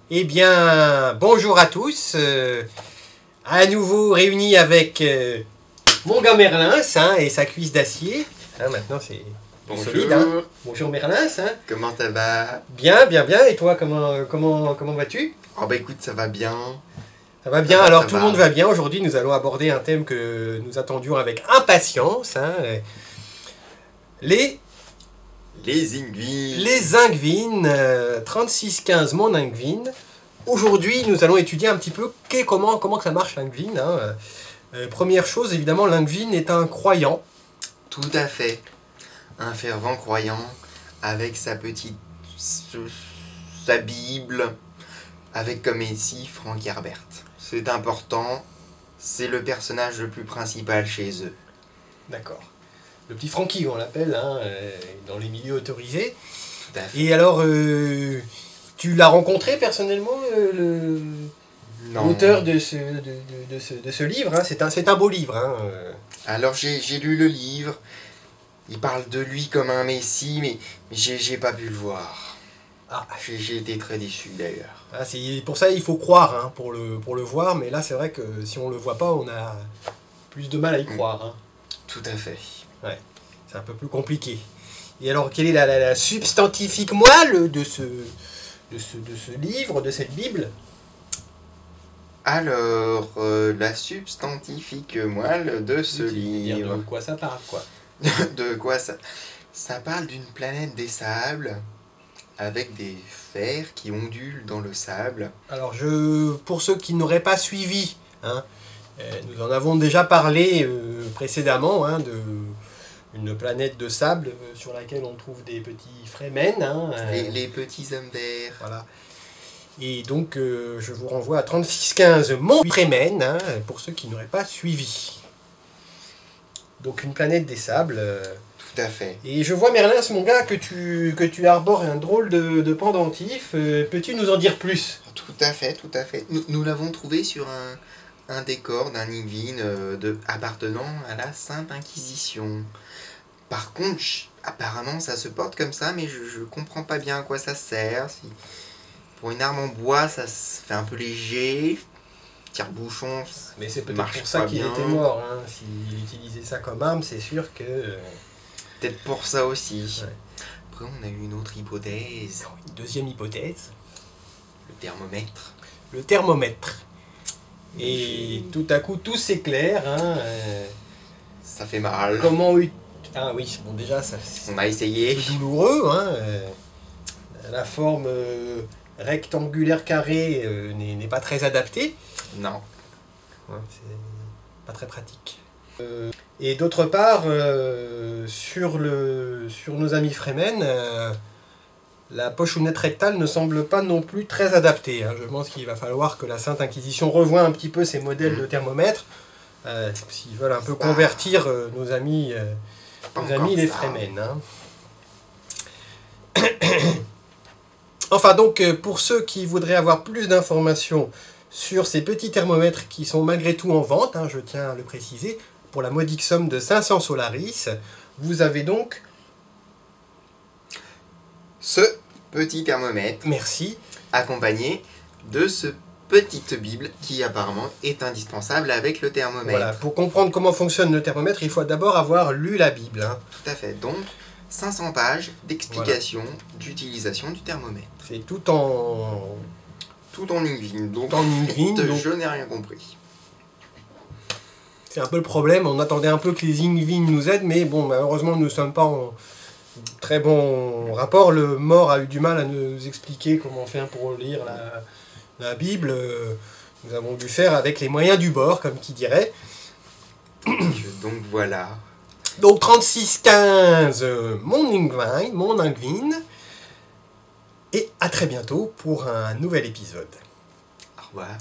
Eh bien, bonjour à tous, à nouveau réunis avec mon gars Merlin et sa cuisse d'acier. Maintenant c'est solide. Bonjour Merlin. Comment ça va? Bien. Et toi, comment vas-tu? Oh bah écoute, ça va bien. Ça va bien, tout le monde va bien. Aujourd'hui, nous allons aborder un thème que nous attendions avec impatience. Les Ingvines. Les Ingvines, 3615 mon Ingvine. Aujourd'hui, nous allons étudier un petit peu comment que ça marche l'Ingvine. Première chose, évidemment, l'Ingvine est un croyant. Tout à fait. Un fervent croyant avec sa Bible, avec comme ici Frank Herbert. C'est important, c'est le personnage le plus principal chez eux. D'accord. Le petit Frankie, on l'appelle, dans les milieux autorisés. Tout à fait. Et alors, tu l'as rencontré personnellement, l'auteur de ce livre, c'est un beau livre. Alors j'ai lu le livre, il parle de lui comme un messie, mais j'ai pas pu le voir. J'ai été très déçu d'ailleurs. C'est pour ça il faut croire pour le voir, mais là c'est vrai que si on le voit pas, on a plus de mal à y croire. Tout à fait. Ouais, c'est un peu plus compliqué. Et alors, quelle est la substantifique moelle de ce livre, de cette Bible? Alors, la substantifique moelle de ce livre... De quoi ça parle, quoi? De quoi ça... Ça parle d'une planète des sables, avec des fers qui ondulent dans le sable. Alors, pour ceux qui n'auraient pas suivi, nous en avons déjà parlé précédemment, une planète de sable sur laquelle on trouve des petits Fremen. Les petits hommes verts. Voilà. Et donc, je vous renvoie à 3615 Mont Fremen, pour ceux qui n'auraient pas suivi. Donc, une planète des sables. Tout à fait. Et je vois, Merlin, mon gars, que tu arbores un drôle de pendentif. Peux-tu nous en dire plus? Tout à fait. Nous l'avons trouvé sur un décor d'un Ingvine appartenant à la Sainte Inquisition. Par contre, apparemment ça se porte comme ça, mais je comprends pas bien à quoi ça sert. Pour une arme en bois, ça se fait un peu léger. Tire-bouchon, mais c'est peut-être pour ça qu'il était mort. S'il utilisait ça comme arme, c'est sûr que... Peut-être pour ça aussi. Ouais. Après, on a eu une autre hypothèse. Une deuxième hypothèse. Le thermomètre. Le thermomètre. Et tout à coup, tout s'éclaire. Ça fait mal. Comment... Ah oui, bon déjà, on a essayé. C'est douloureux. La forme rectangulaire carrée n'est pas très adaptée. Non. C'est pas très pratique. Et d'autre part, sur nos amis Fremen, la pochounette rectale ne semble pas non plus très adaptée. Je pense qu'il va falloir que la Sainte Inquisition revoie un petit peu ses modèles de thermomètre, s'ils veulent un peu convertir nos amis les Fremen. Enfin donc, pour ceux qui voudraient avoir plus d'informations sur ces petits thermomètres qui sont malgré tout en vente, je tiens à le préciser, pour la modique somme de 500 Solaris, vous avez donc ce petit thermomètre. Merci. Accompagné de ce petite Bible qui apparemment est indispensable avec le thermomètre. Voilà, pour comprendre comment fonctionne le thermomètre, il faut d'abord avoir lu la Bible. Tout à fait. Donc, 500 pages d'explication d'utilisation du thermomètre. C'est tout en Ingvine. Donc, je n'ai rien compris. C'est un peu le problème. On attendait un peu que les Ingvines nous aident, mais bon, malheureusement, nous ne sommes pas en très bon rapport. Le mort a eu du mal à nous expliquer comment faire pour lire la Bible. Nous avons dû faire avec les moyens du bord, comme qui dirait. Donc voilà. Donc 3615 mon Ingvine. Et à très bientôt pour un nouvel épisode. Au revoir.